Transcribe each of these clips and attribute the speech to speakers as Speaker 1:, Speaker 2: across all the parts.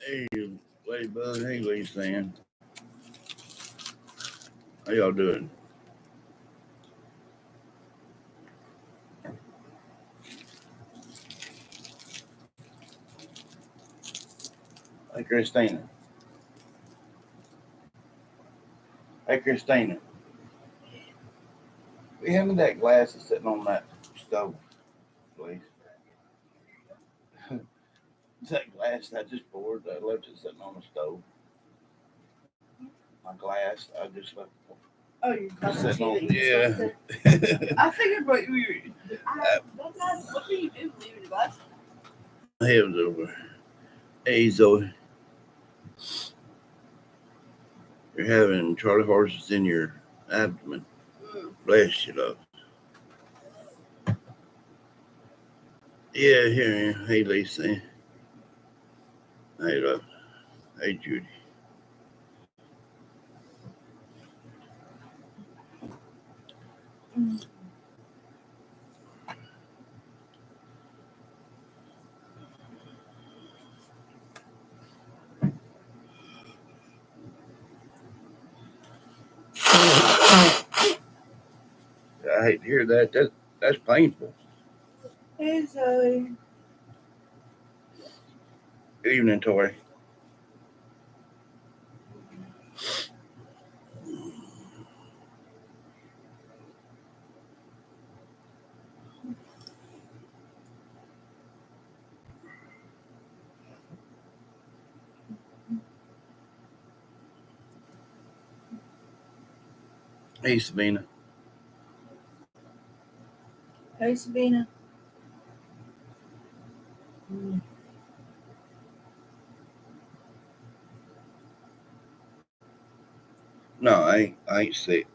Speaker 1: Hey, Ladybug. Hey, Lisa. How y'all doing? Hey, Christina. Hey, Christina. We hand me that glass that's sitting on that stove, please. That glass I just poured, I left it sitting on the stove. My glass, I just left it. Oh, you got sitting on. Yeah. I figured what you were. What do you do? Leave the glass? My head was over. Hey, Zoe. You're having Charlie horses in your abdomen. Bless you, love. Yeah, here. Hey, Lisa. Hey, love. Hey, Judy. I hate to hear that. That's painful. Hey, Zoe. Good evening, Tori. Hey, Sabina. Hey, Sabina. No, I ain't sick.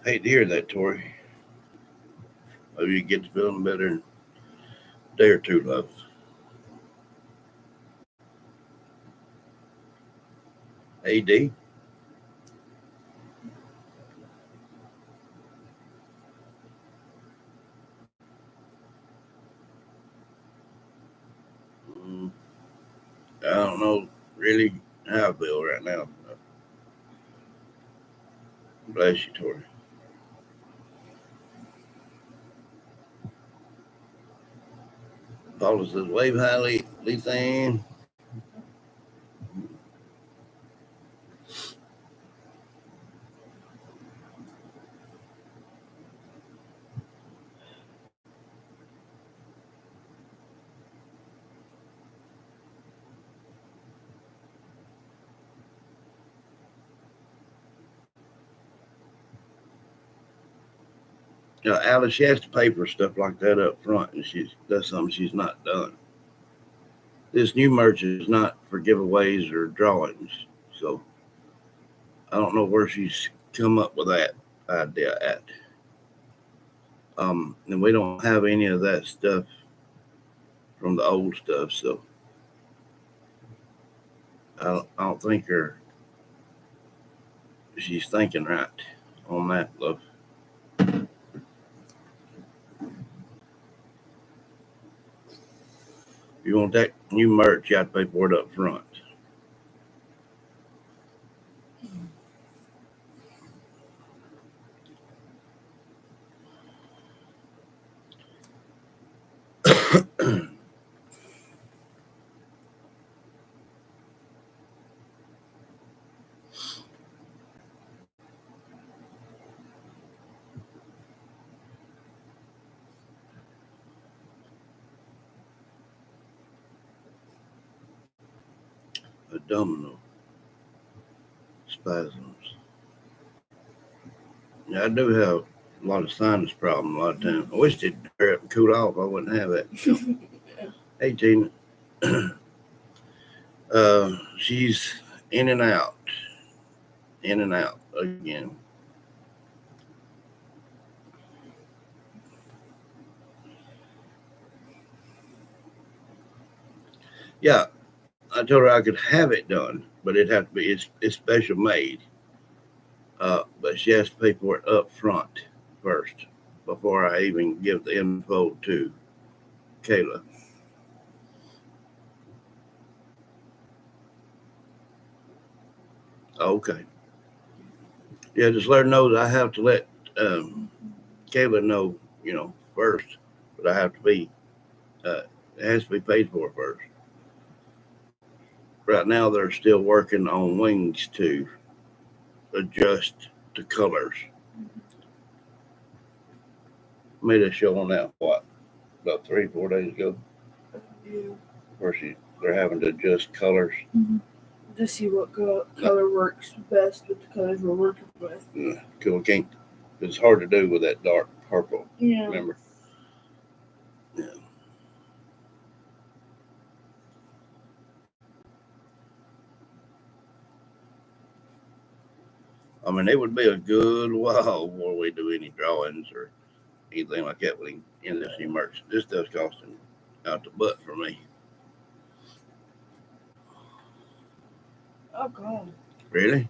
Speaker 1: Hate to hear that, Tori. Maybe you get to feeling better in a day or two, love. AD. Mm, I don't know really how I feel right now. Bless you, Tori. Paula says, wave high, Lisa Ann. Alice, she has to pay for stuff like that up front, and that's something she's not done. This new merch is not for giveaways or drawings, so I don't know where she's come up with that idea at. And we don't have any of that stuff from the old stuff, so I don't think she's thinking right on that, love. If you want that new merch, you have to pay for it up front. Abdominal spasms. Yeah, I do have a lot of sinus problems a lot of times. I wish they'd hurry up and cool off. I wouldn't have that. Hey, Tina. She's in and out, again. Yeah, I told her I could have it done, but it'd have to be it's special made. But she has to pay for it up front first before I even give the info to Kayla. Okay. Yeah, just let her know that I have to let um, Kayla know, first, but I have to be, uh, it has to be paid for first. Right now, they're still working on wings to adjust the colors. Made a show on that, what, about 3, 4 days ago,
Speaker 2: Yeah.
Speaker 1: where they're having to adjust colors.
Speaker 2: Mm-hmm. To see what color works best with the colors we're working with.
Speaker 1: Yeah, 'cause we can't, it's hard to do with that dark purple,
Speaker 2: Yeah.
Speaker 1: remember? Yeah. I mean, it would be a good while before we do any drawings or anything like that in this new merch. This stuff's costing out the butt for me.
Speaker 2: Oh God.
Speaker 1: Really?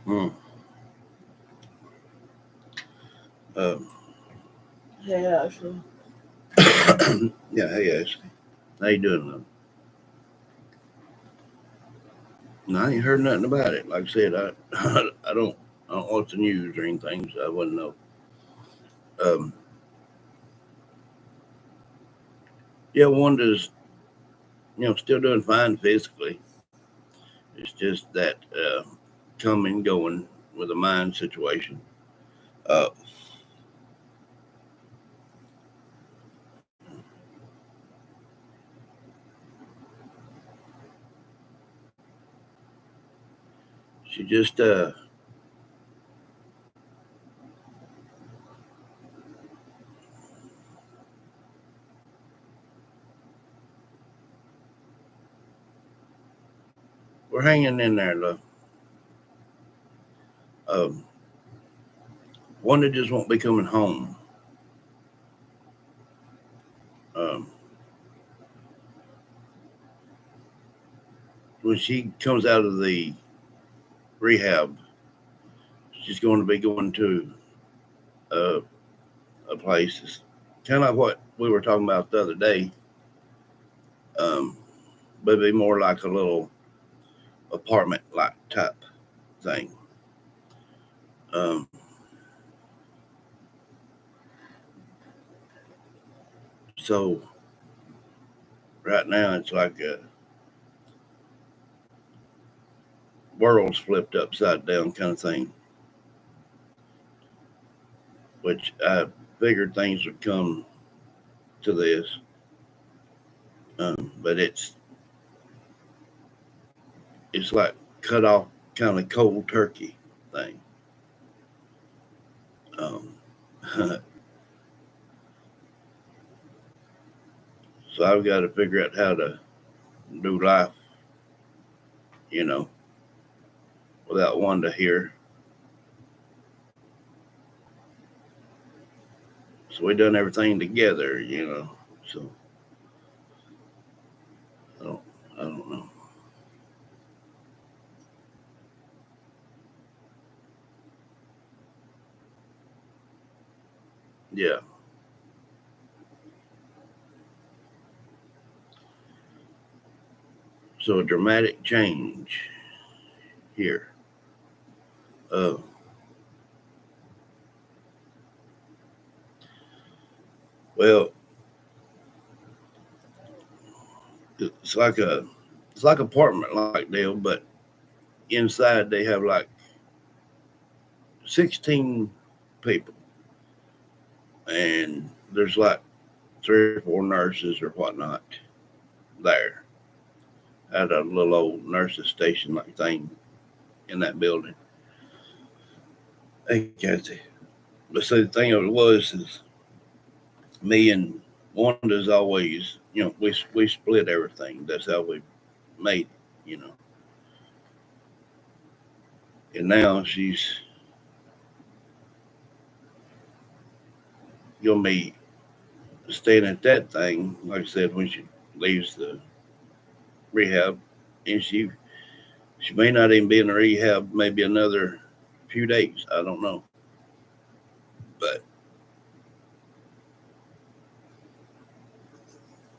Speaker 1: Hmm. Um,
Speaker 2: Yeah, actually.
Speaker 1: yeah, hey, Ashley. How you doing, love? No, I ain't heard nothing about it. Like I said, I don't watch the news or anything, so I wouldn't know. Um, yeah, Wanda's, still doing fine physically. It's just that coming, going with a mind situation. Uh, she just, we're hanging in there, love. Um, Wanda just won't be coming home. Um, when she comes out of the rehab, she's going to be going to uh, a place. It's kind of like what we were talking about the other day, but it'd be more like a little apartment like type thing. Um, so right now it's like a world's flipped upside down kind of thing, which I figured things would come to this, but it's like cut off kind of cold turkey thing. Um, so I've got to figure out how to do life, you know, without one to hear. So we done everything together. So I don't, I don't know. Yeah. So a dramatic change here. Uh, well, it's like apartment like deal, but inside they have like 16 people, and there's like 3 or 4 nurses or whatnot there at a little old nurses station like thing in that building. Hey, Kathy. But see, the thing of it is me and Wanda's always, we split everything. That's how we made it, And now she's gonna be staying at that thing, like I said, when she leaves the rehab, and she may not even be in the rehab maybe another few days. I don't know. But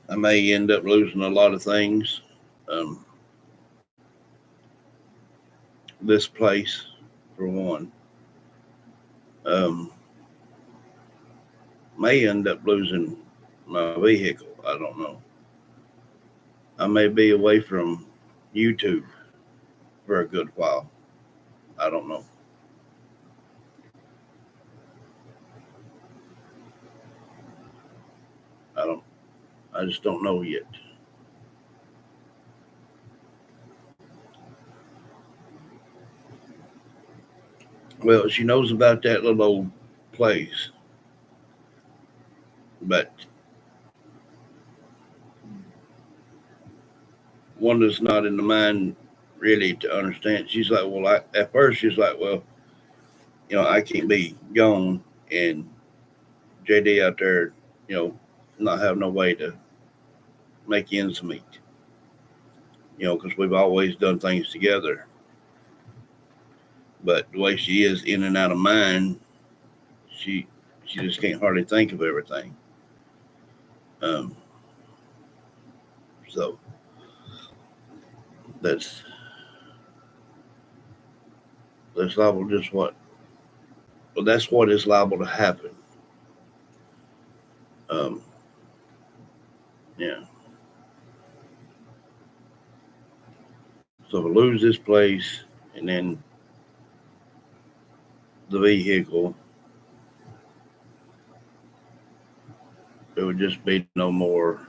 Speaker 1: I may end up losing a lot of things. Um, this place, for one, um, may end up losing my vehicle. I don't know. I may be away from YouTube for a good while. I don't know. I don't. I just don't know yet. Well, she knows about that little old place, but one that's not in the mind really to understand. She's like, well, at first she's like, well, I can't be gone and JD out there, you know, not have no way to make ends meet, because we've always done things together. But the way she is in and out of mind, she she just can't hardly think of everything. Um, so that's that's liable just what well that's what is liable to happen. Um, yeah. So if I lose this place and then the vehicle, it would just be no more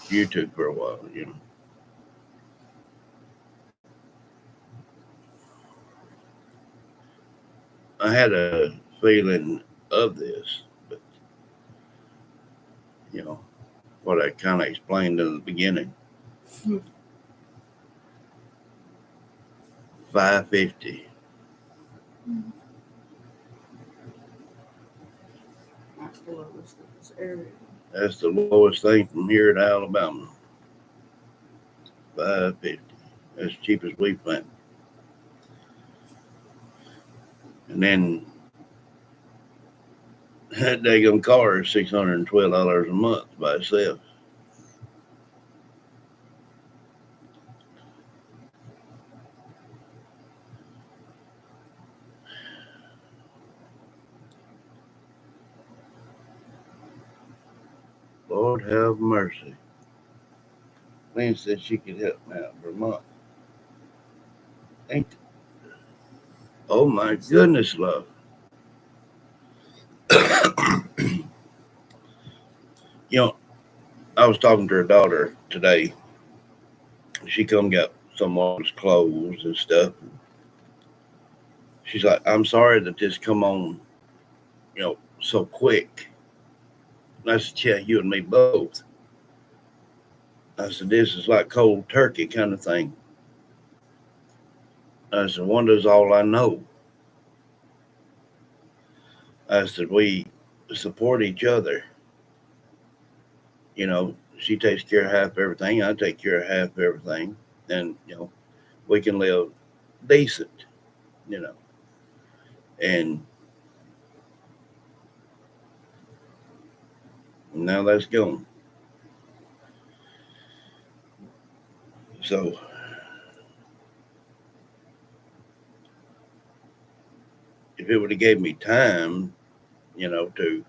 Speaker 1: YouTube for a while. I had a feeling of this, but you know what I kind of explained in the beginning. 550.
Speaker 2: That's the lowest in this area.
Speaker 1: That's the lowest thing from here to Alabama. 550. That's cheap as we found. And then that daggum car is $612 a month by itself. Lord have mercy. Lynn said she could help me out for a month. Ain't Oh my goodness, love. you know, I was talking to her daughter today. She come got someone's clothes and stuff. She's like, I'm sorry that this come on, so quick. And I said, yeah, you and me both. I said, this is like cold turkey kind of thing. I said, wonder's all I know. I said, we support each other. She takes care of half everything. I take care of half everything. And, we can live decent, you know. And now that's gone. So if it would have gave me time, to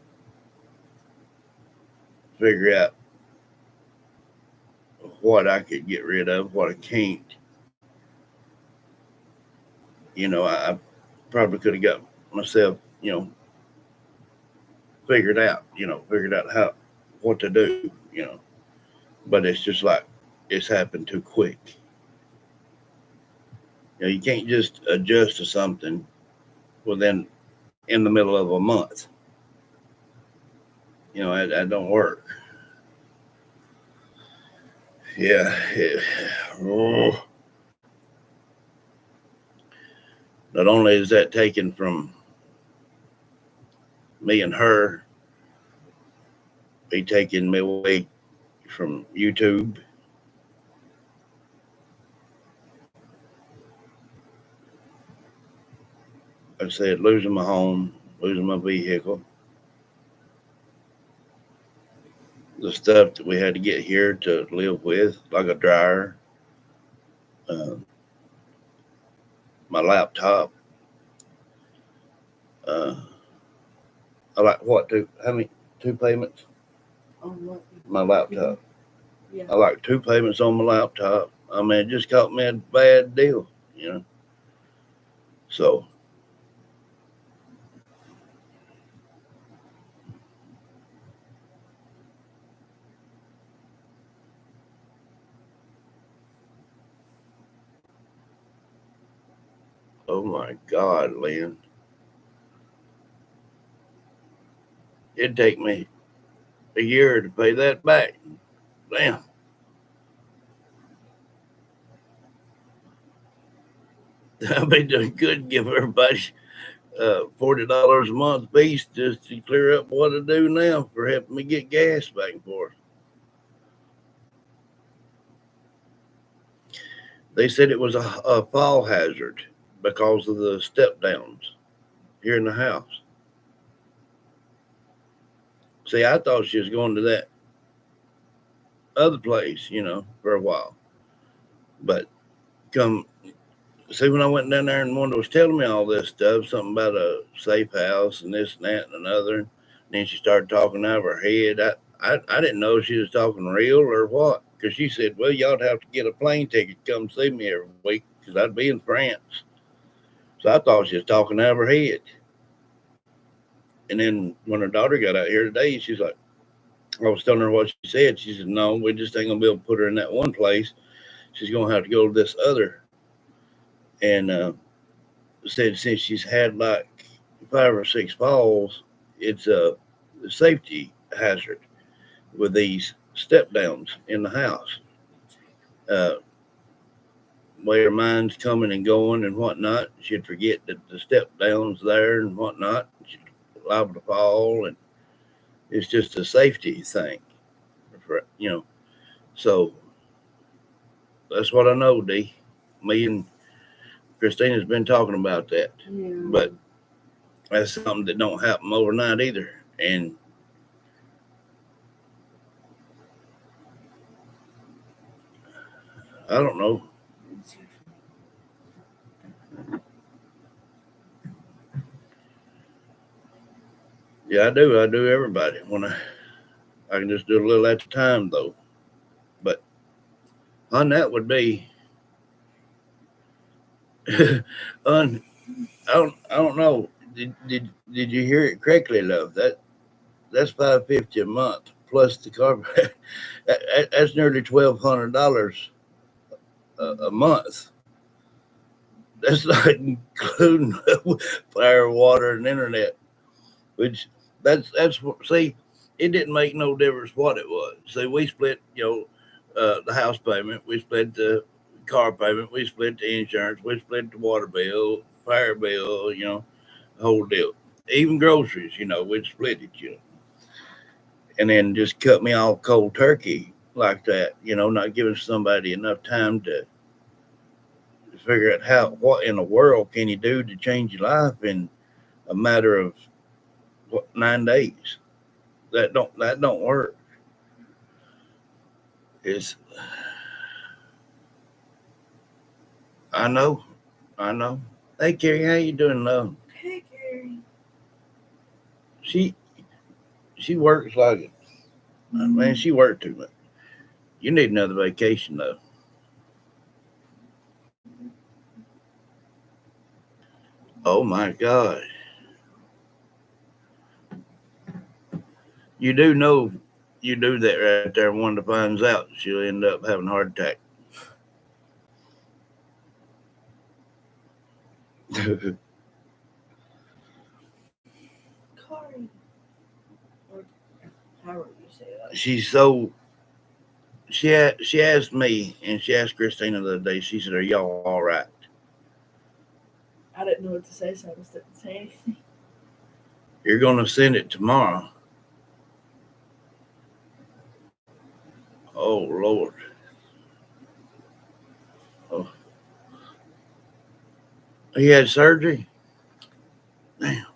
Speaker 1: figure out what I could get rid of, what I can't, I probably could have got myself, figured out how what to do. But it's just like it's happened too quick. You can't just adjust to something within in the middle of a month. That don't work. Yeah. Oh, not only is that taken from me and her, be taking me away from YouTube. I said losing my home, losing my vehicle, the stuff that we had to get here to live with, like a dryer, uh, my laptop. Uh, I like what two? How many? Two payments?
Speaker 2: On what?
Speaker 1: My laptop.
Speaker 2: Yeah.
Speaker 1: I like two payments on my laptop. I mean, it just caught me a bad deal, you know. So, oh my God, Lynn, it'd take me a year to pay that back. Damn. I'd be doing good to give everybody $40 a month piece just to clear up what I do now for helping me get gas back and forth. They said it was a fall hazard because of the step downs here in the house. See, I thought she was going to that other place, you know, for a while. But come see, when I went down there and one was telling me all this stuff, something about a safe house and this and that and another, and then she started talking out of her head. I didn't know if she was talking real or what, because she said, "Well, y'all'd have to get a plane ticket to come see me every week, because I'd be in France." So I thought she was talking out of her head. And then when her daughter got out here today, she's like, I was telling her what she said. She said, "No, we just ain't gonna be able to put her in that one place. She's gonna have to go to this other." And said since she's had like 5 or 6 falls, it's a safety hazard with these step downs in the house. Uh, Way her mind's coming and going and whatnot, she'd forget that the step down's there and whatnot. She'd liable to fall, and it's just a safety thing, for, you know. So that's what I know, D. Me and Christina's been talking about that,
Speaker 2: Yeah.
Speaker 1: but that's something that don't happen overnight either. And I don't know. Yeah, I do. I do everybody when I can just do a little at a time though. But on that would be on. I don't know. Did you hear it correctly, love? That's $550 a month plus the car. That's nearly $1,200 a month. That's not including fire, water, and internet. Which that's what, see, it didn't make no difference what it was. See, we split, the house payment, we split the car payment, we split the insurance, we split the water bill, fire bill, the whole deal. Even groceries, we'd split it, and then just cut me off cold turkey like that, not giving somebody enough time to figure out what in the world can you do to change your life in a matter of 9 days. That don't work. It's I know, I know. Hey Carrie, how you doing, love?
Speaker 2: Hey, Gary.
Speaker 1: She she works like it. Man, she worked too much. You need another vacation though. Oh my God. You do know you do that right there. Wanda finds out she'll end up having a heart attack.
Speaker 2: Kari. Or however you say that.
Speaker 1: She's so she asked me and she asked Christina the other day. She said, "Are y'all all right?"
Speaker 2: I didn't know what to say, so I just didn't say anything.
Speaker 1: You're gonna send it tomorrow. Oh Lord. Oh, he had surgery. Damn.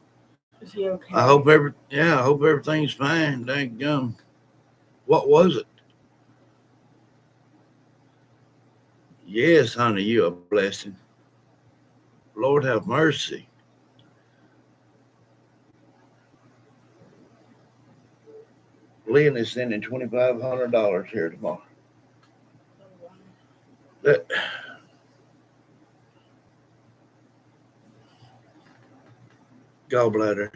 Speaker 2: Is he okay?
Speaker 1: I hope everything's fine. Dang gum. What was it? Yes, honey, you a blessing. Lord have mercy. Lynn is sending $2,500 here tomorrow. That gallbladder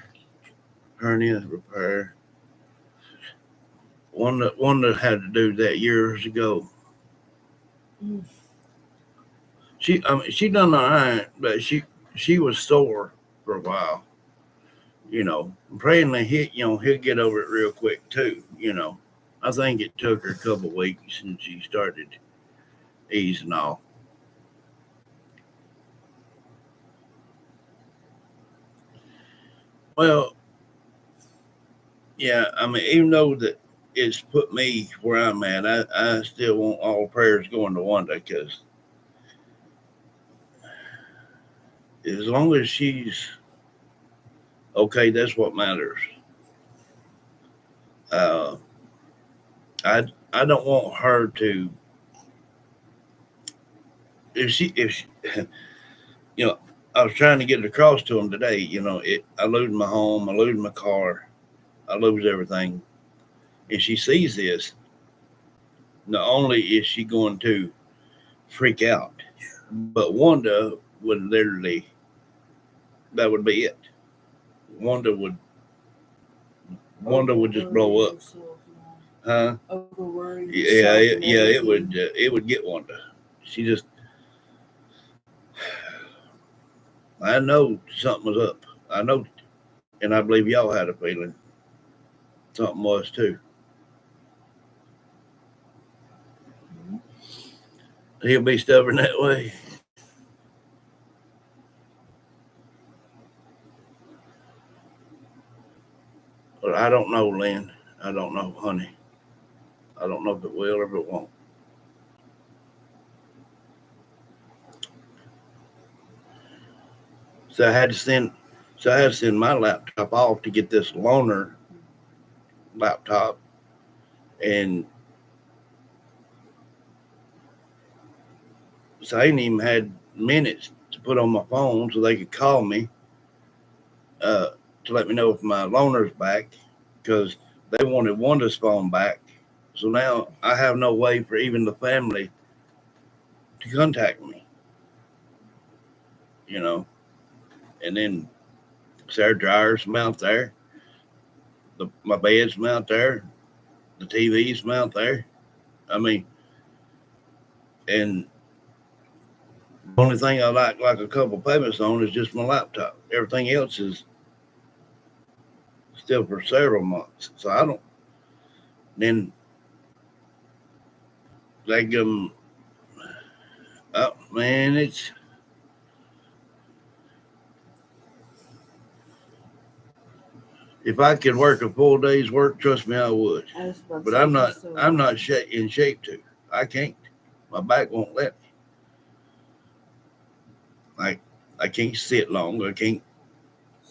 Speaker 1: hernia repair. One that had to do that years ago.
Speaker 2: Mm.
Speaker 1: She done all right, but she was sore for a while. I'm praying that he'll get over it real quick too. I think it took her a couple weeks and she started easing off. Well, yeah, I mean, even though that it's put me where I'm at, I still want all prayers going to Wanda because as long as she's okay, that's what matters. Uh, I don't want her to if she you know I was trying to get it across to him today. I lose my home, I lose my car, I lose everything, and she sees this. Not only is she going to freak out, but Wanda would literally that would be it. Wanda would Wanda would just blow up, huh?
Speaker 2: Overworrying
Speaker 1: Yeah,
Speaker 2: yourself and
Speaker 1: it would get Wanda. She just I know something was up. I know, and I believe y'all had a feeling something was too. He'll be stubborn that way. But I don't know, Lynn. I don't know, honey. I don't know if it will or if it won't. So I had to send so I had to send my laptop off to get this loaner laptop, and so I ain't even had minutes to put on my phone so they could call me uh, to let me know if my loaner's back because they wanted Wanda's phone back. So now I have no way for even the family to contact me, you know. And then Sarah dryer's from out there, my bed's from out there, the TV's from out there. I mean, and the only thing I like a couple payments on is just my laptop. Everything else is still for several months. So I don't. Then they give them. Oh man, it's if I could work a full day's work, trust me, I would. But I'm not. I'm not in shape to. I can't. My back won't let me. Like I can't sit long. I can't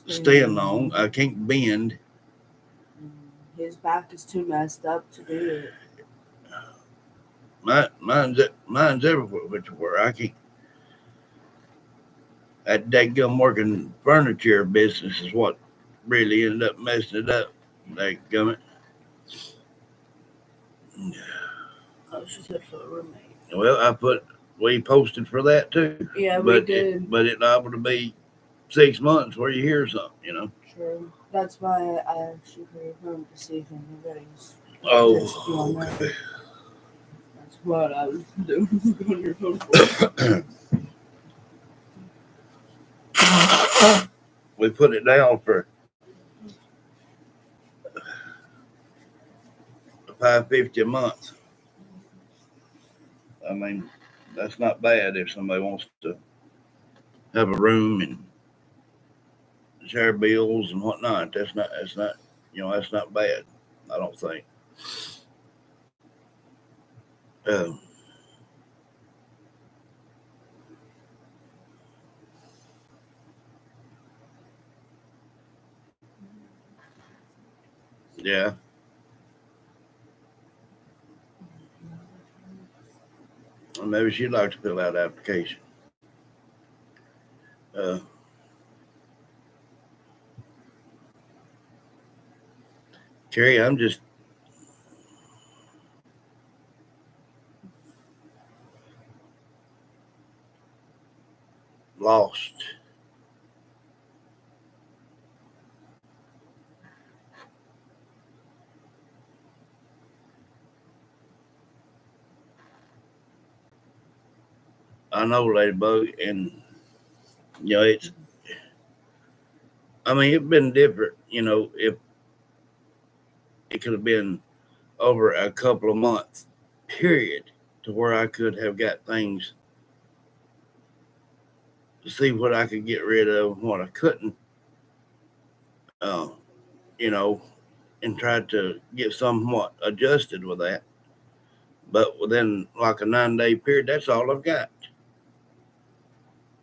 Speaker 1: stand long. I can't bend.
Speaker 2: His back is too messed up to do it.
Speaker 1: Mine's everywhere. Which where I can't. That dadgum working furniture business is what really ended up messing it up. Dadgum it.
Speaker 2: Oh, she said for a roommate.
Speaker 1: Well, we posted for that too.
Speaker 2: Yeah, we
Speaker 1: but
Speaker 2: did.
Speaker 1: But it liable to be 6 months where you hear something.
Speaker 2: True. That's why I actually heard home to see if anybody's
Speaker 1: Oh,
Speaker 2: on there. That's what I was doing on your phone for.
Speaker 1: We put it down for $550 a month. I mean, that's not bad if somebody wants to have a room and share bills and whatnot. That's not bad. I don't think. Uh, yeah. Or maybe she'd like to fill out application. Uh, Terry, I'm just lost. I know, Ladybug, and it's. I mean, it's been different. If it could have been over a couple of months, period, to where I could have got things to see what I could get rid of, what I couldn't. Uh, you know, and tried to get somewhat adjusted with that. But within like a 9 day period, that's all I've got.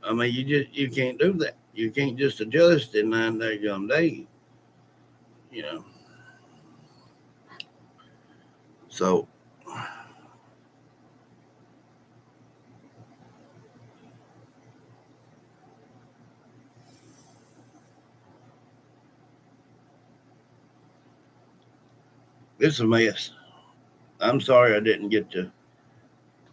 Speaker 1: I mean, you can't do that. You can't just adjust in 9 days. You know. So it's a mess. I'm sorry I didn't get to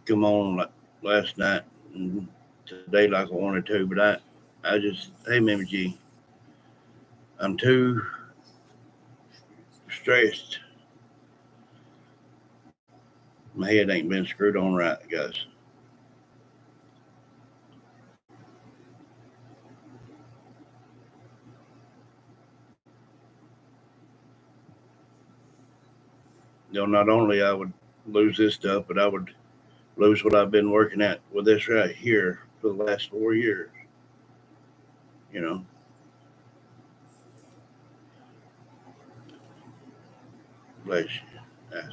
Speaker 1: come on like last night and today like I wanted to, but I just, hey, Mimi G, I'm too stressed. My head ain't been screwed on right, guys. Not only I would lose this stuff, but I would lose what I've been working at with this right here for the last 4 years. You know, bless you. Yes.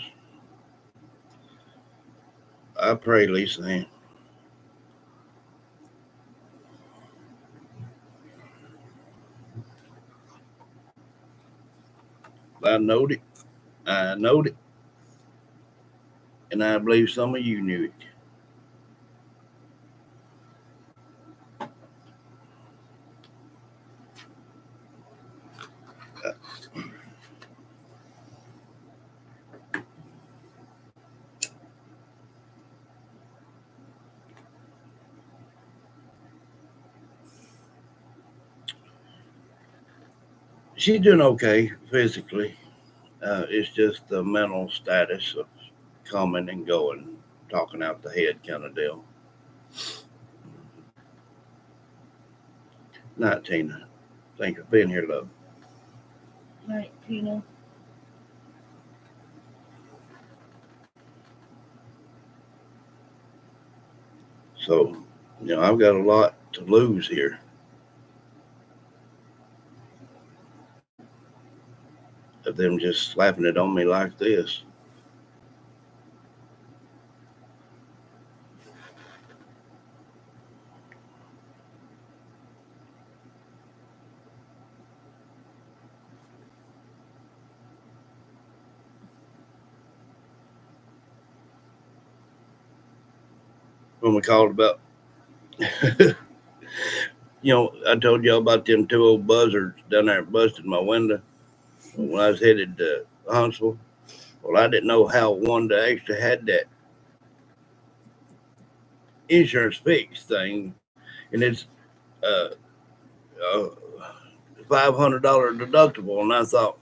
Speaker 1: I pray, Lisa Ann. I knowed it. I knowed it. And I believe some of you knew it. She's doing okay physically. It's just the mental status of coming and going, talking out the head kind of deal. Not Tina. Thank you for being here, love.
Speaker 2: Night, Tina.
Speaker 1: So, I've got a lot to lose here. Of them just slapping it on me like this. When we called about, I told y'all about them two old buzzards down there busted my window when I was headed to Huntsville. Well, I didn't know how one actually had that insurance fix thing, and it's uh, a $500 deductible. And I thought,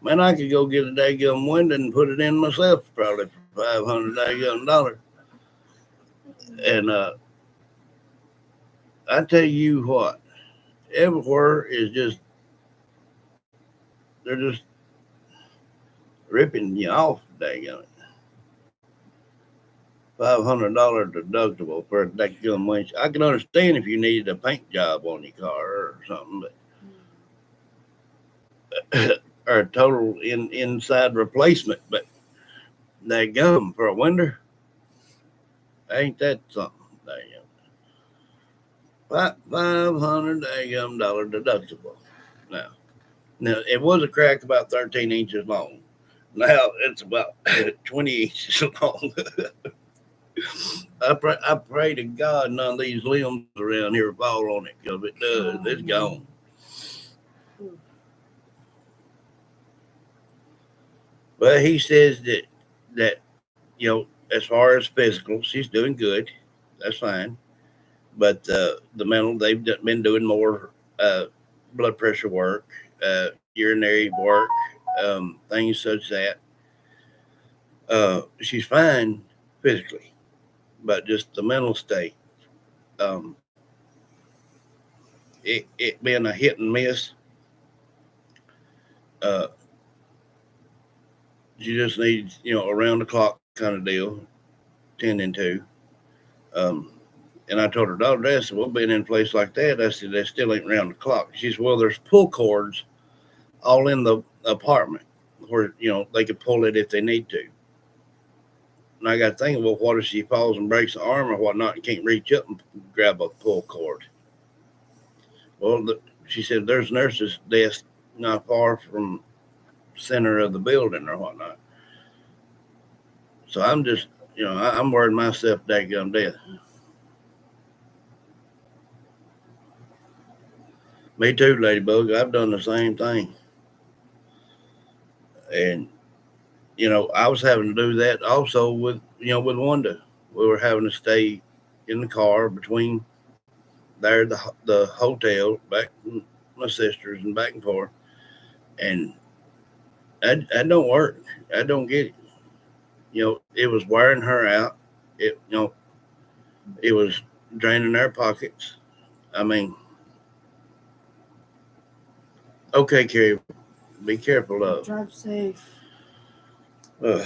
Speaker 1: man, I could go get a daggum window and put it in myself probably for $500. And I tell you what, everywhere is just, they're just ripping you off, daggum it. $500 deductible for a daggum winch. I can understand if you needed a paint job on your car or something, but or a total inside replacement, but daggum for a window. Ain't that something? Dang. $500 deductible. Now it was a crack about 13 inches long. Now it's about 20 inches long. I pray to God none of these limbs around here fall on it, because if it does, it's gone. But he says that as far as physical, she's doing good. That's fine. But the mental, they've been doing more blood pressure work, urinary work, things such that. She's fine physically, but just the mental state. Um, it being a hit and miss, uh, she just needs, around the clock kind of deal, tending to. Um, and I told her daughter, I said, well, being in a place like that, I said, that still ain't round the clock. She said, well, there's pull cords all in the apartment where, they could pull it if they need to. And I got thinking, well, what if she falls and breaks an arm or whatnot and can't reach up and grab a pull cord? Well, she said there's nurses' desk not far from center of the building or whatnot. So I'm just, I'm worried myself daggum death. Me too, Ladybug. I've done the same thing. And, I was having to do that also with Wanda. We were having to stay in the car between there, the hotel, back from my sister's and back and forth. And I don't work. I don't get it. It was wearing her out. It was draining their pockets. I mean, okay, Carrie, be careful, love.
Speaker 2: Drive safe.
Speaker 1: Uh,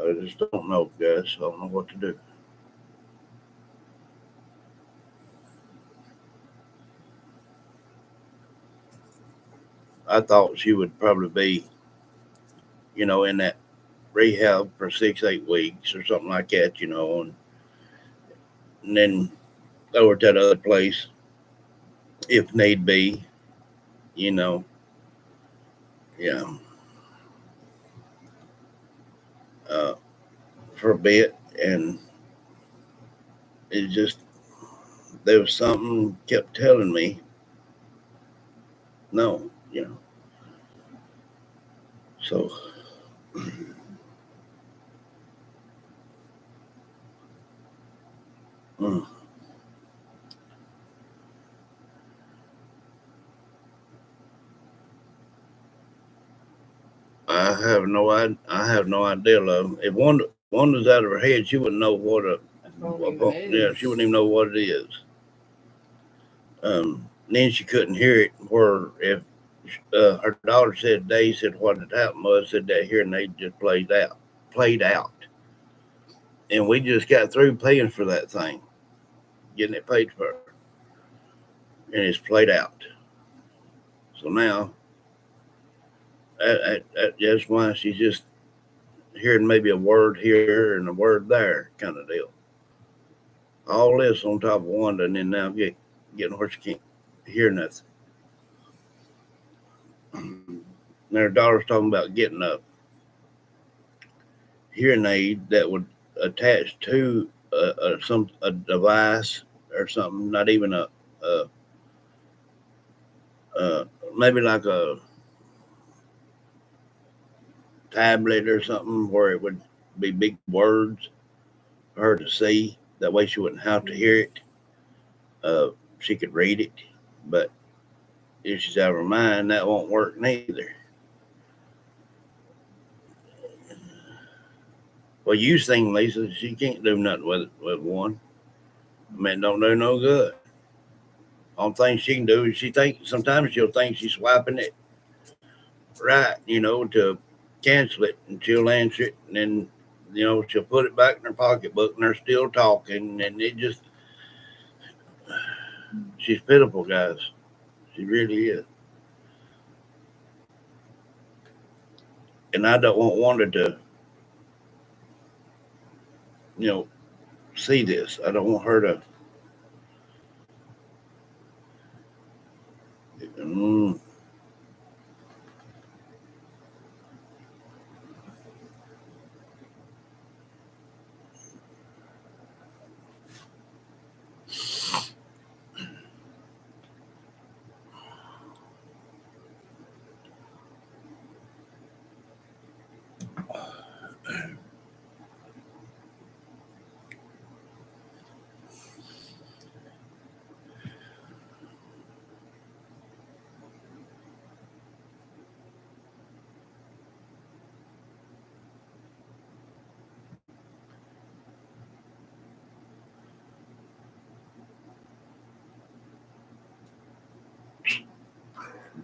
Speaker 1: I just don't know, guys. I don't know what to do. I thought she would probably be, in that rehab for 6, 8 weeks or something like that, and then over to that other place if need be, you know. Yeah, uh, for a bit, and it just there was something kept telling me no, So mm, I have no idea, love. If one was out of her head, she wouldn't know yeah, she wouldn't even know what it is. Then she couldn't hear it. Where if her daughter said, Dave said what had happened was said that hearing aid just played out, and we just got through paying for that thing, getting it paid for, and it's played out. So now that's why she's just hearing maybe a word here and a word there, kind of deal. All this on top of Wanda, and then now getting where she can't hear nothing. And her daughter's talking about getting up. hearing aid that would attach to a device or something, not even a uh, maybe like a tablet or something where it would be big words for her to see. That way she wouldn't have to hear it. Uh, she could read it. But if she's out of her mind, that won't work neither. Well, you seen Lisa, she can't do nothing with one. I mean, it don't do no good. Only thing she can do is she think sometimes she'll think she's swiping it right, to cancel it, and she'll answer it, and then she'll put it back in her pocketbook, and they're still talking, and it just she's pitiful, guys. She really is, and I don't want Wanda to you know see this. I don't want her to. Mm,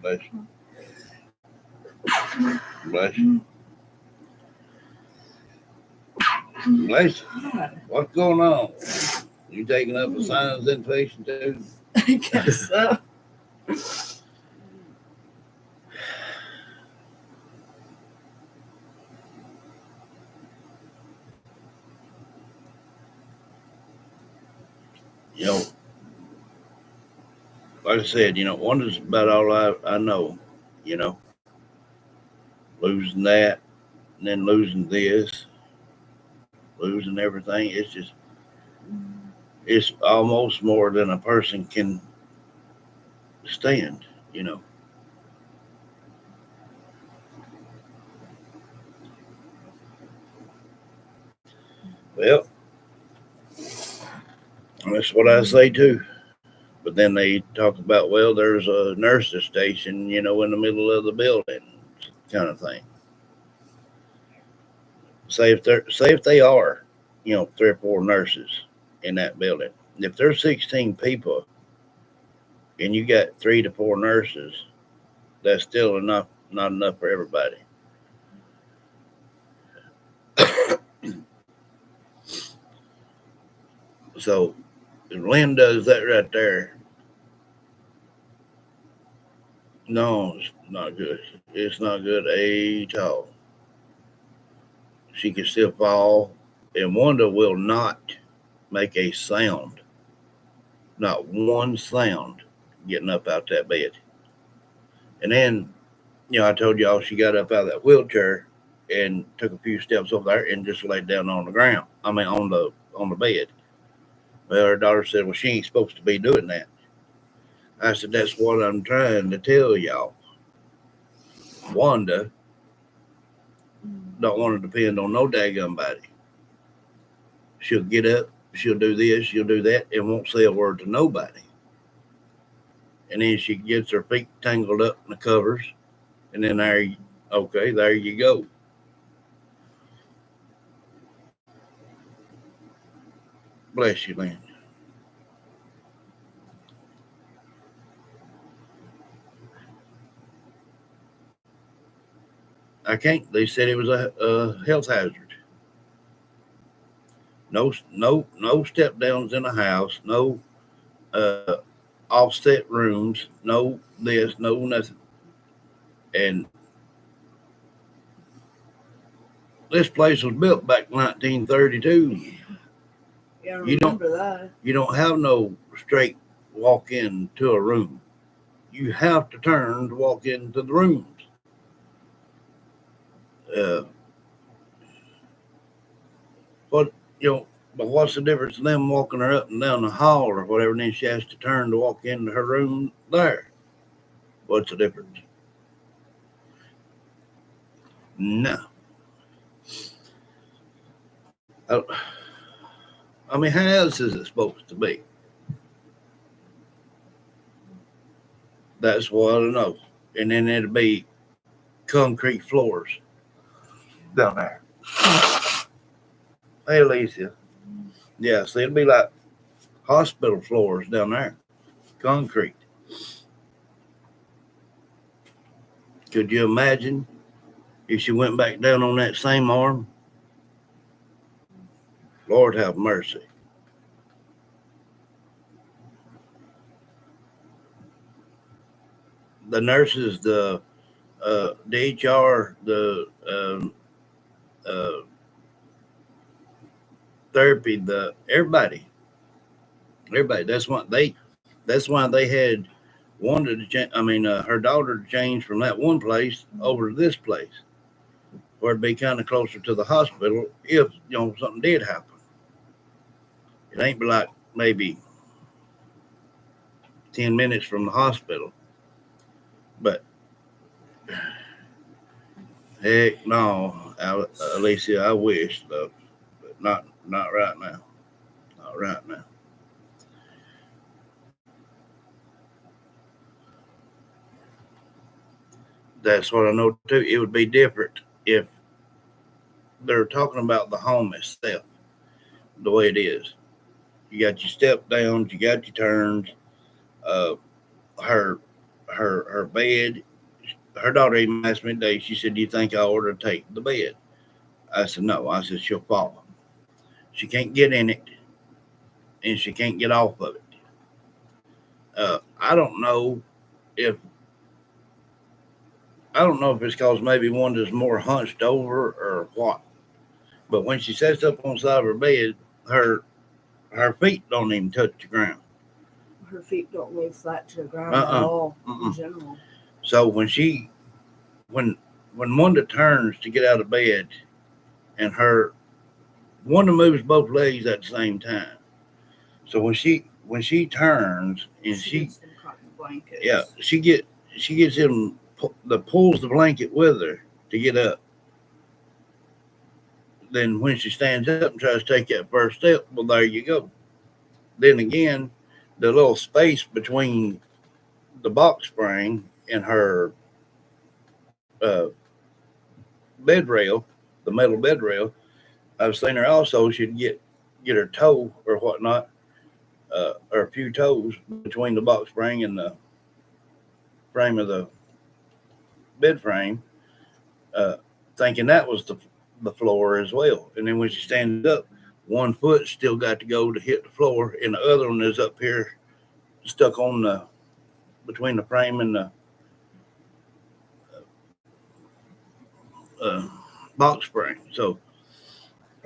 Speaker 1: bless you. Bless you. Bless you. What's going on? You taking up a sinus infection too?
Speaker 2: I guess so.
Speaker 1: You know, like I said, Wanda's about all I know. You know, losing that, and then losing this, losing everything. It's almost more than a person can stand. You know. Well, that's what I say too. But then they talk about, well, there's a nurse's station, in the middle of the building, kind of thing. Say if they are, three or four nurses in that building. If there's 16 people and you got 3 to 4 nurses, that's still enough, not enough for everybody. So if Lynn does that right there, no, it's not good. It's not good at all. She can still fall, and Wanda will not make a sound, not one sound, getting up out that bed. And then, I told y'all she got up out of that wheelchair and took a few steps over there and just laid down on the ground. I mean, on the bed. Well, her daughter said, "Well, she ain't supposed to be doing that." I said, "That's what I'm trying to tell y'all. Wanda don't want to depend on no daggum body. She'll get up, she'll do this, she'll do that, and won't say a word to nobody. And then she gets her feet tangled up in the covers, and then okay, there you go." Bless you, Lynn. I can't. They said it was a health hazard. No step downs in the house. No uh, offset rooms. No this. No nothing. And this place was built back in 1932.
Speaker 2: Yeah, I
Speaker 1: You don't
Speaker 2: remember that.
Speaker 1: you don't have no straight walk into a room. You have to turn to walk into the rooms. Uh, What, but what's the difference in them walking her up and down the hall or whatever, and then she has to turn to walk into her room there? What's the difference? No. I, I mean, how else is it supposed to be? That's what I don't know. And then it'll be concrete floors down there. Hey, Alicia. Yeah, so it'll be like hospital floors down there, concrete. Could you imagine if she went back down on that same arm? Lord have mercy. The nurses, the HR, the uh, therapy, the everybody. That's why they had wanted to change. I mean, her daughter to change from that one place over to this place, where it'd be kind of closer to the hospital if something did happen. It ain't like maybe 10 minutes from the hospital, but heck no, Alicia, I wish though, but not right now. Not right now. That's what I know too. It would be different if they're talking about the home itself, the way it is. You got your step downs, you got your turns. Uh, her her bed. Her daughter even asked me today. She said, "Do you think I ought to take the bed?" I said, "No." I said, "She'll fall. She can't get in it, and she can't get off of it." I don't know if it's because maybe one is more hunched over or what. But when she sits up on the side of her bed, her her feet don't even touch the ground.
Speaker 2: Her feet don't lay flat to the ground at
Speaker 1: Uh-uh.
Speaker 2: all in
Speaker 1: Mm-mm.
Speaker 2: general.
Speaker 1: So when Wanda turns to get out of bed, and her Wanda moves both legs at the same time. So when she turns and
Speaker 2: She gets them cotton blankets.
Speaker 1: yeah, she gets him the pulls the blanket with her to get up. Then when she stands up and tries to take that first step, well, there you go. Then again, the little space between the box spring and her uh, bed rail, the metal bed rail, I've seen her also. She'd get her toe or whatnot, or a few toes between the box spring and the frame of the bed frame, uh, thinking that was the floor as well. And then when she stands up, one foot still got to go to hit the floor, and the other one is up here stuck on the between the frame and the uh, box spring. So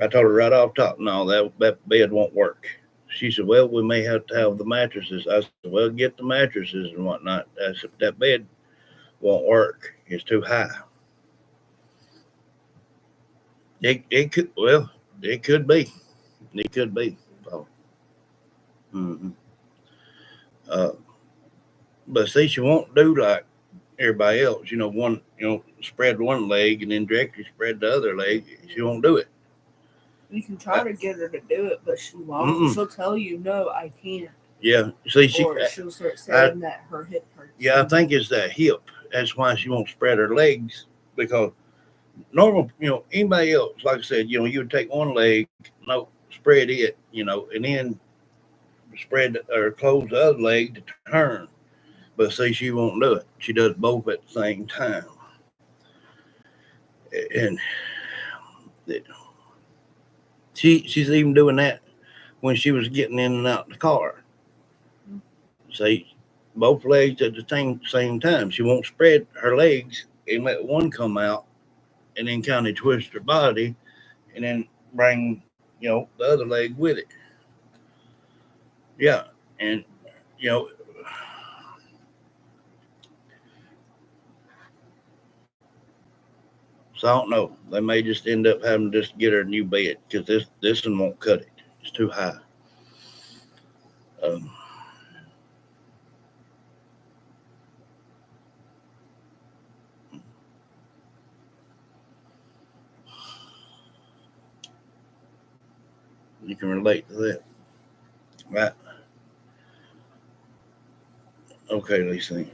Speaker 1: I told her right off top, no, that bed won't work. She said, "Well, we may have to have the mattresses." I said, "Well, get the mattresses and whatnot." I said, "That bed won't work. It's too high." It could it could be. It could be. So, mm-hmm. uh, but see, she won't do like everybody else. Spread one leg and then directly spread the other leg. She won't do it.
Speaker 2: You can try to get her to do it, but she won't.
Speaker 1: Mm-mm.
Speaker 2: She'll tell you, "No, I can't."
Speaker 1: Yeah. See,
Speaker 2: Or she'll start
Speaker 1: I,
Speaker 2: saying that her hip hurts.
Speaker 1: yeah, I think it's that hip. That's why she won't spread her legs because normal, anybody else, like I said, you would take one leg, no, spread it, and then spread or close the other leg to turn. But see, she won't do it. She does both at the same time. And she's even doing that when she was getting in and out the car. See, both legs at the same time. She won't spread her legs and let one come out and then kind of twist her body and then bring, the other leg with it. Yeah. And, you know, So I don't know. They may just end up having to just get her a new bed because this one won't cut it. It's too high. Um, you can relate to that, right? Okay, Lisa.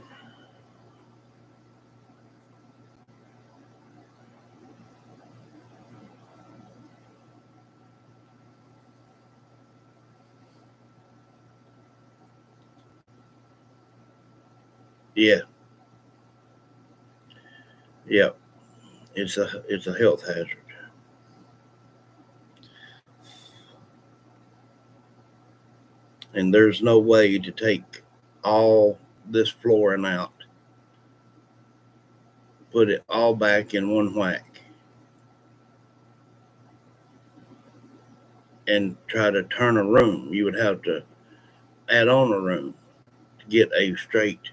Speaker 1: Yeah, yeah. It's a health hazard, and there's no way to take all this flooring out, put it all back in one whack, and try to turn a room. You would have to add on a room to get a straight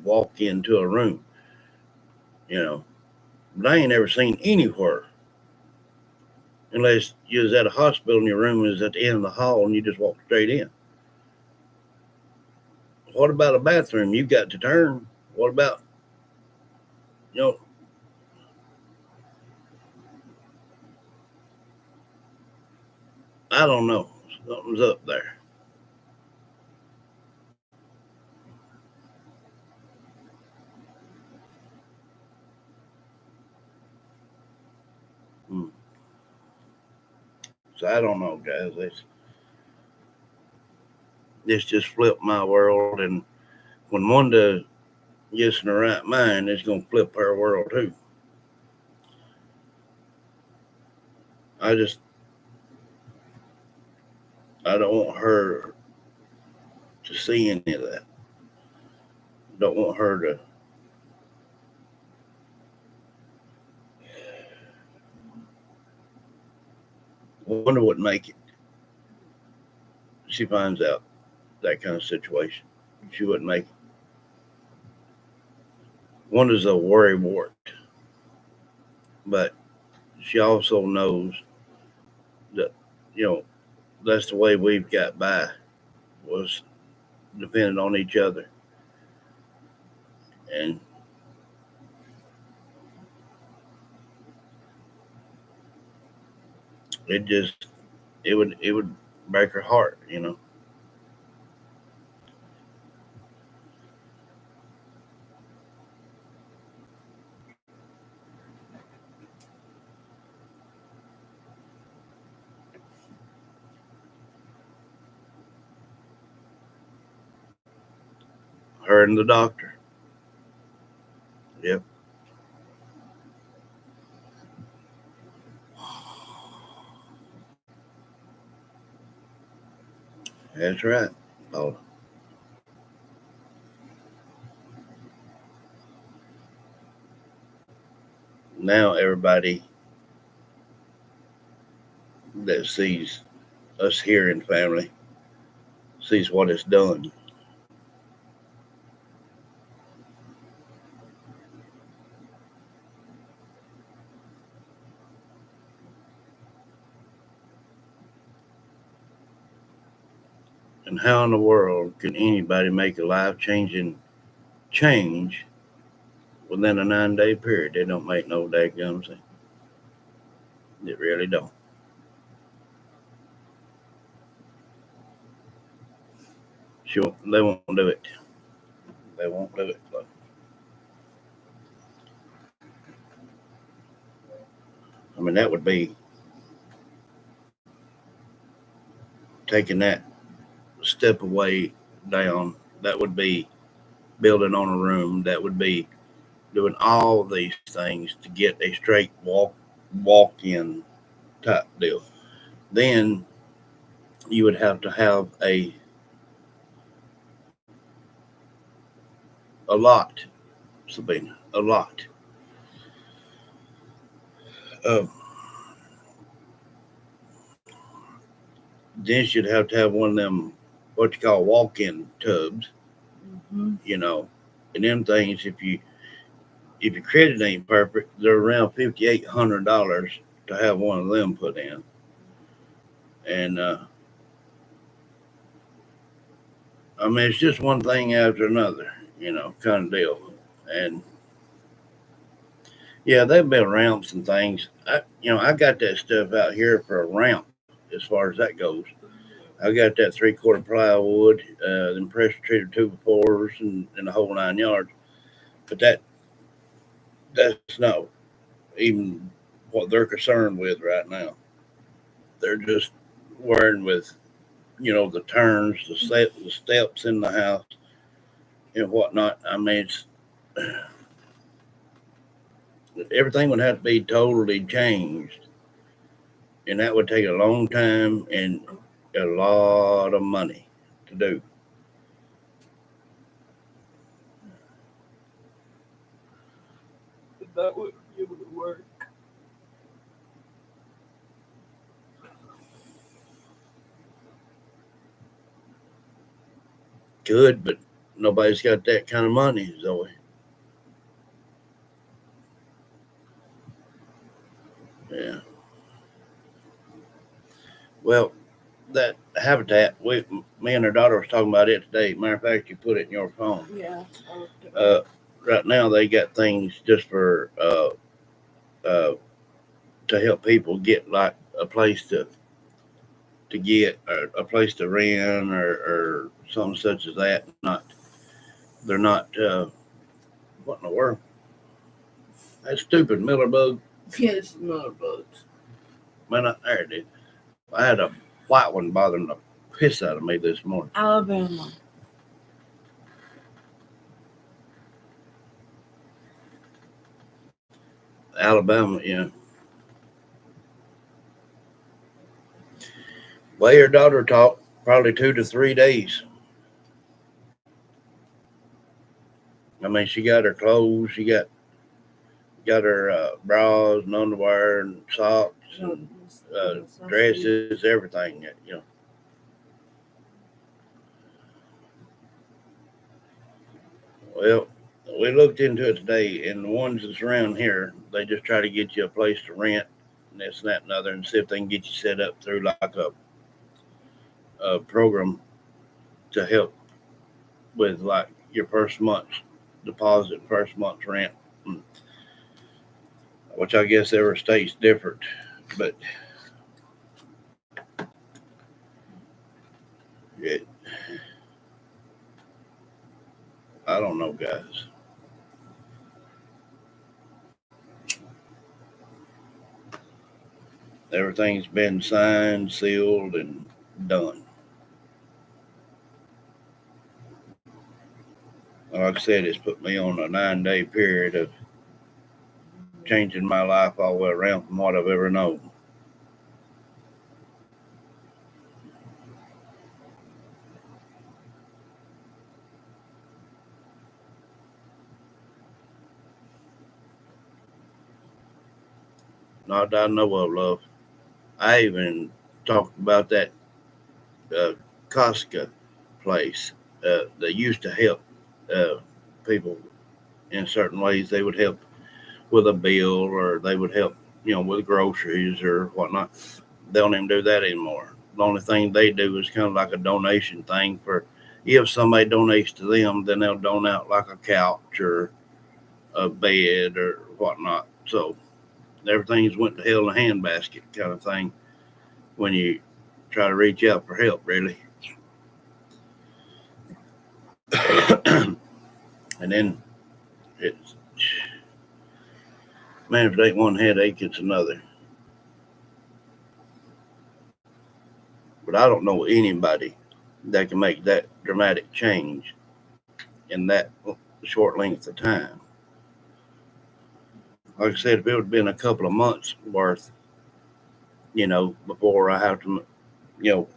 Speaker 1: walk into a room, you know. But I ain't ever seen anywhere, unless you was at a hospital and your room was at the end of the hall and you just walk straight in. What about a bathroom? You got to turn. What about, you know, I don't know. Something's up there. Hmm. So I don't know, guys. This just flipped my world, and when Wanda gets in the right mind, it's gonna flip her world too. I just I don't want her to see any of that. Don't want her to Wanda wouldn't make it. She finds out that kind of situation. She wouldn't make it. Wanda's a worry wart, but she also knows that, you know, that's the way we've got by, was depending on each other. And it just it would break her heart, you know. Her and the doctor. Yep, that's right. Oh, now everybody that sees us here in family sees what it's done and how in the world can anybody make a life changing change within a 9 day period? They don't make no daggum sense. They really don't. They won't do it. They won't do it. I mean, that would be taking that step away down. That would be building on a room. That would be doing all these things to get a straight walk in type deal. Then you would have to have a lot, Sabina, a lot. Um, then you'd have to have one of them what you call walk-in tubs,
Speaker 2: Mm-hmm.
Speaker 1: and them things. if your credit ain't perfect, they're around $5,800 to have one of them put in. And I mean, it's just one thing after another, kind of deal. And yeah, they've been ramps and things. I got that stuff out here for a ramp as far as that goes. I got that 3/4 plywood, them pressure treated 2x4s, and the whole 9 yards. But that's not even what they're concerned with right now. They're just worrying with the turns, the steps in the house and whatnot. I mean, everything would have to be totally changed, and that would take a long time and a lot of money to do.
Speaker 2: That would be able to work.
Speaker 1: Good, but nobody's got that kind of money, Zoe. Yeah. Well, that habitat, me and her daughter was talking about it today. Matter of fact, you put it in your phone.
Speaker 2: Yeah. I looked at
Speaker 1: Uh, right now, they got things just for uh, to help people get like a place to get or a place to rent or something such as that. They're not. What in the world? That stupid Miller bug.
Speaker 2: yes, no bugs.
Speaker 1: Man, there it is. I had a white one bothering the piss out of me this morning.
Speaker 2: Alabama.
Speaker 1: Alabama, yeah. Well, your daughter talked probably 2 to 3 days. I mean, she got her clothes, she got her bras and underwear and socks and dresses, everything. Well, we looked into it today, and the ones that's around here, they just try to get you a place to rent, and this and that and other, and see if they can get you set up through like a program to help with like your first month's deposit, first month's rent, which I guess every state's different, but it, I don't know, guys. Everything's been signed, sealed, and done. Like I said, it's put me on a 9-day period of changing my life all the way around from what I've ever known. Not that I know of, love. I even talked about that uh, Costco place. They used to help uh, people in certain ways. They would help with a bill, or they would help, with groceries or whatnot. They don't even do that anymore. The only thing they do is kind of like a donation thing for if somebody donates to them, then they'll donate out like a couch or a bed or whatnot. So everything's went to hell in a handbasket kind of thing when you try to reach out for help, really. And then it's, man, if it ain't one headache, it's another. But I don't know anybody that can make that dramatic change in that short length of time. Like I said, if it would have been a couple of months worth, before I have to, you know,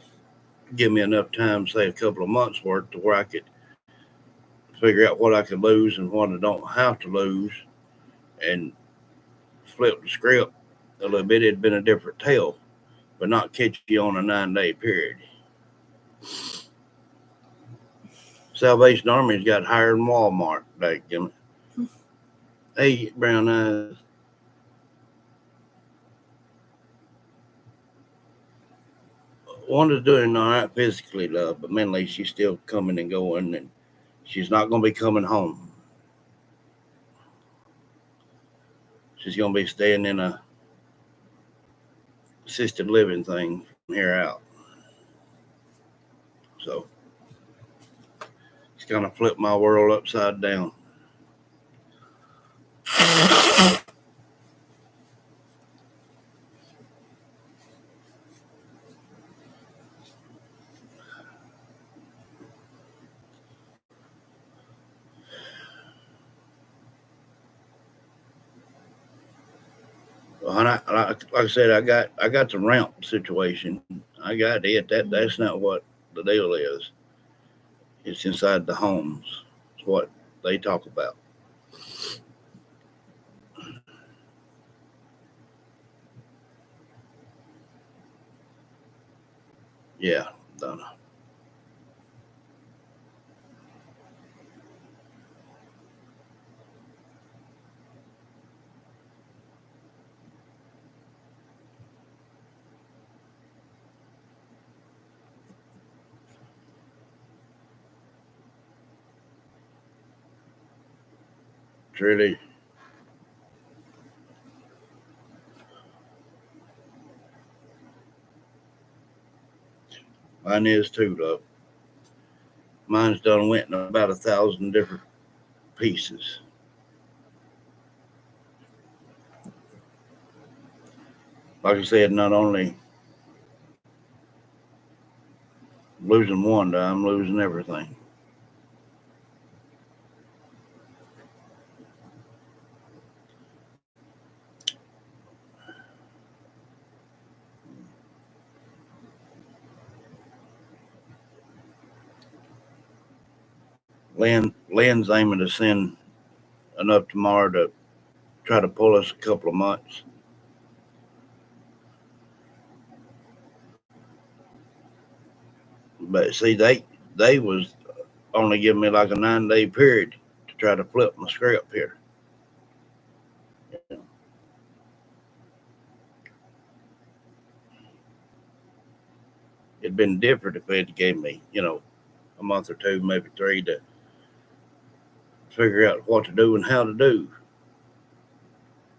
Speaker 1: give me enough time, say a couple of months worth, to where I could figure out what I could lose and what I don't have to lose, and flip the script a little bit, it'd been a different tale, but not catch you on a 9-day period. Salvation Army's got higher than Walmart, back in it. Hey, Brown Eyes. Wanda's doing all right physically, love, but mentally she's still coming and going, and she's not going to be coming home. She's going to be staying in a assisted living thing from here out. So it's kind of flipped my world upside down. And like I said, I got the ramp situation. I got it. That's not what the deal is. It's inside the homes. It's what they talk about. Yeah, Donna. It's really mine is too, though. Mine's done went in about 1,000 different pieces. Like I said, not only losing one, I'm losing everything. Lynn's aiming to send enough tomorrow to try to pull us a couple of months. But see, they was only giving me like a 9-day period to try to flip my script here. It'd been different if they'd gave me, a month or two, maybe three, to figure out what to do and how to do.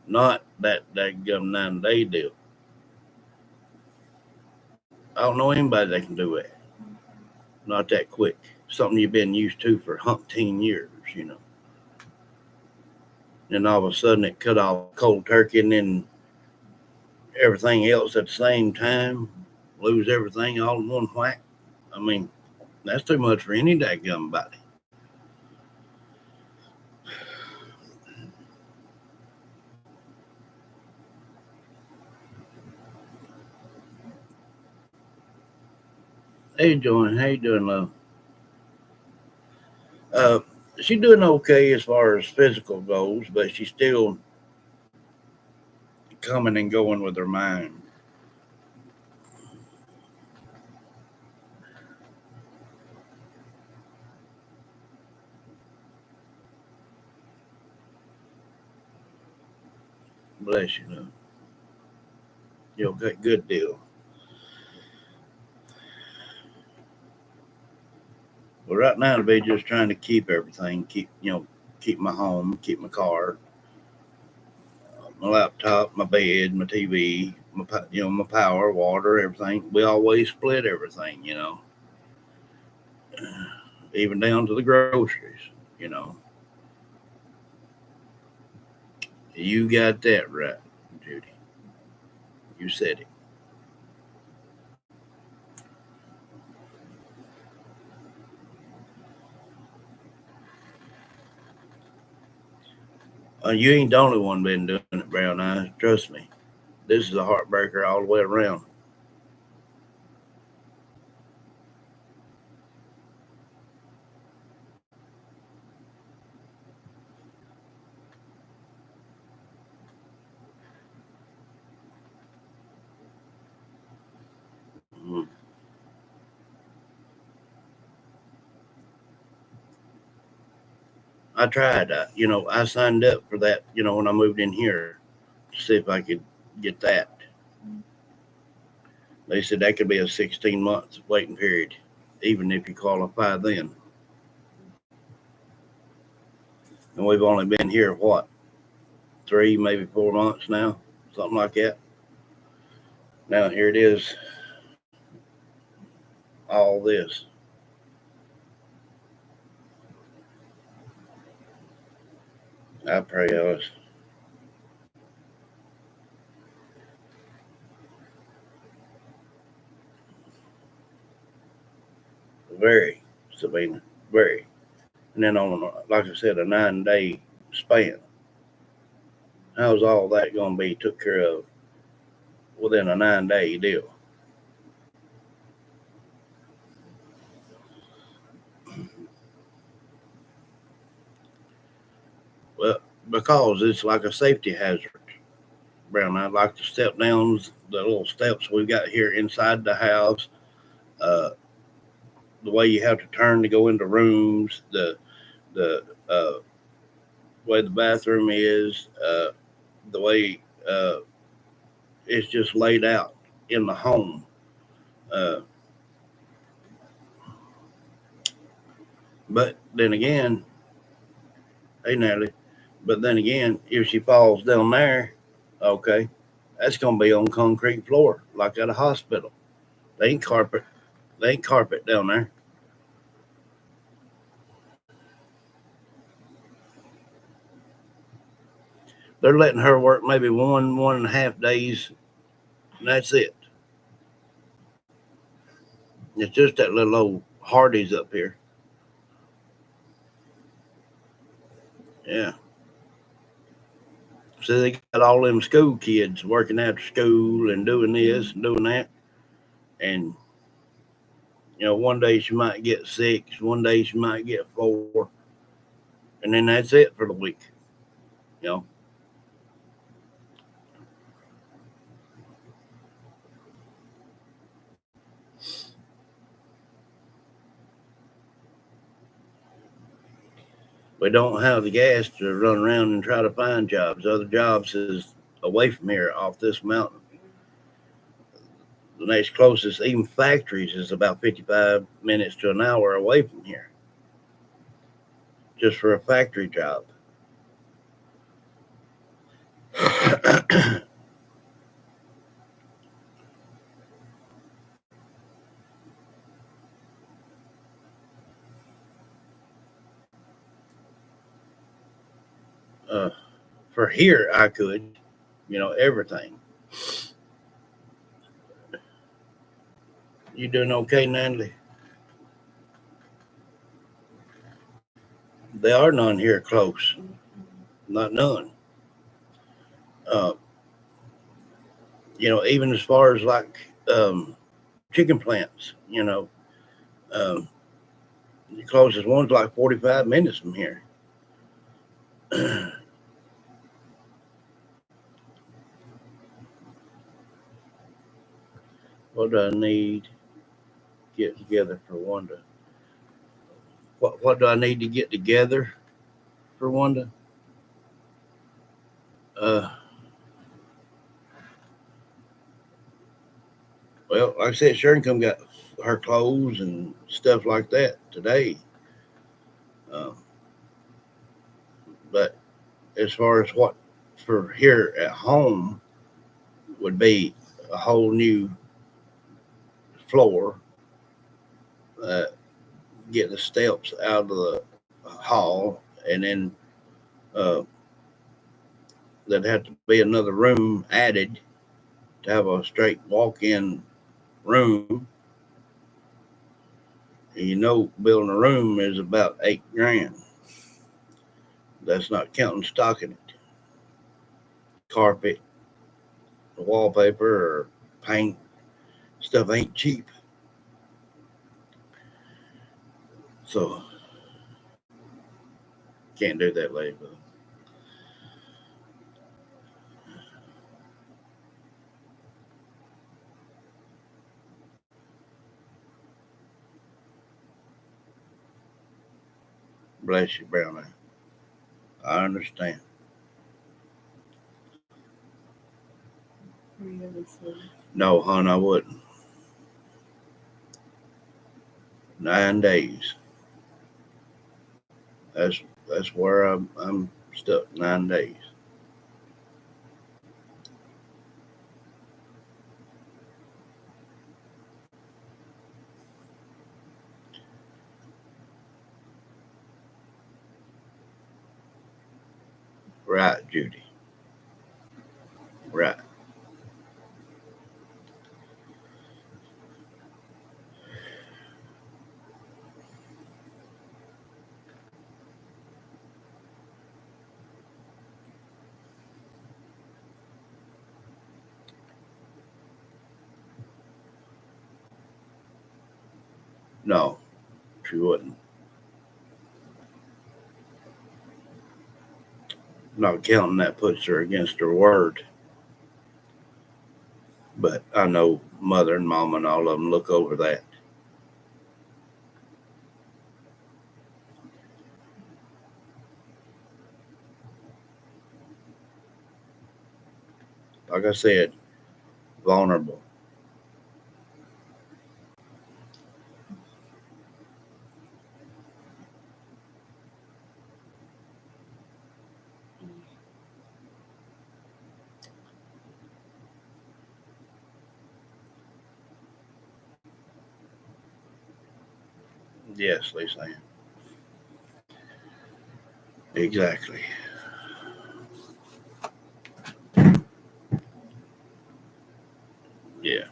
Speaker 1: Not that gum 9-day deal. I don't know anybody that can do it. Not that quick. Something you've been used to for 10 years. Then all of a sudden it cut off cold turkey and then everything else at the same time, lose everything all in one whack. I mean, that's too much for any dadgum body. How you doing? How you doing, love? Uh, she's doing okay as far as physical goes, but she's still coming and going with her mind. Bless you, love. You okay? Good deal. But right now, to be just trying to keep everything, keep my home, keep my car, my laptop, my bed, my TV, my power, water, everything. We always split everything, even down to the groceries. You know, you got that right, Judy. You said it. You ain't the only one been doing it, Brown Eyes. Trust me. This is a heartbreaker all the way around. Mm. I tried. I signed up for that. When I moved in here to see if I could get that. They said that could be a 16 month waiting period, even if you qualify then. And we've only been here what, 3, maybe 4 months now, something like that. Now here it is, all this. I pray us. Very, Sabina, very. And then on, like I said, a 9 day span. How's all that going to be took care of within a 9 day deal? Well, because it's like a safety hazard, Brown. I'd like the step downs, the little steps we've got here inside the house, uh, the way you have to turn to go into rooms, the way the bathroom is, the way it's just laid out in the home. Uh, but then again, hey Natalie, but then again, if she falls down there, okay, that's gonna be on concrete floor like at a hospital. They ain't carpet. They ain't carpet down there. They're letting her work maybe 1.5 days, and that's it. It's just that little old Hardy's up here. Yeah. So they got all them school kids working after school and doing this and doing that. And, one day she might get 6, one day she might get 4, and then that's it for the week. You know, we don't have the gas to run around and try to find jobs. Other jobs is away from here off this mountain. The next closest, even factories, is about 55 minutes to an hour away from here, just for a factory job. uh, for here, I could, everything. You doing okay, Natalie? There are none here close, not none. Uh, even as far as like chicken plants, um, the closest one's like 45 minutes from here. What do I need to get together for Wanda? What do I need to get together for Wanda? Uh, well, like I said, Sharon come got her clothes and stuff like that today. Um, but as far as what for here at home would be a whole new floor, uh, get the steps out of the hall, and then uh, there'd have to be another room added to have a straight walk-in room. And building a room is about 8 grand. That's not counting stocking it, carpet, wallpaper, or paint. Stuff ain't cheap. So can't do that later. Bless you, Brown Eye. I understand.
Speaker 2: Or you understand?
Speaker 1: No, hon, I wouldn't. 9 days. That's where I'm stuck. 9 days. Right, Judy. Right. No, she wouldn't. Not counting that puts her against her word. But I know mother and mom and all of them look over that. Like I said, vulnerable. Yes, Lisa Ann. Exactly. Yeah.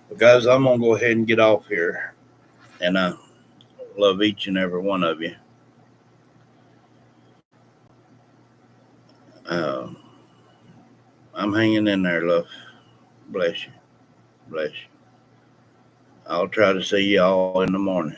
Speaker 1: But guys, I'm gonna go ahead and get off here. And I love each and every one of you. Um, I'm hanging in there, love. Bless you. Bless you. I'll try to see y'all in the morning.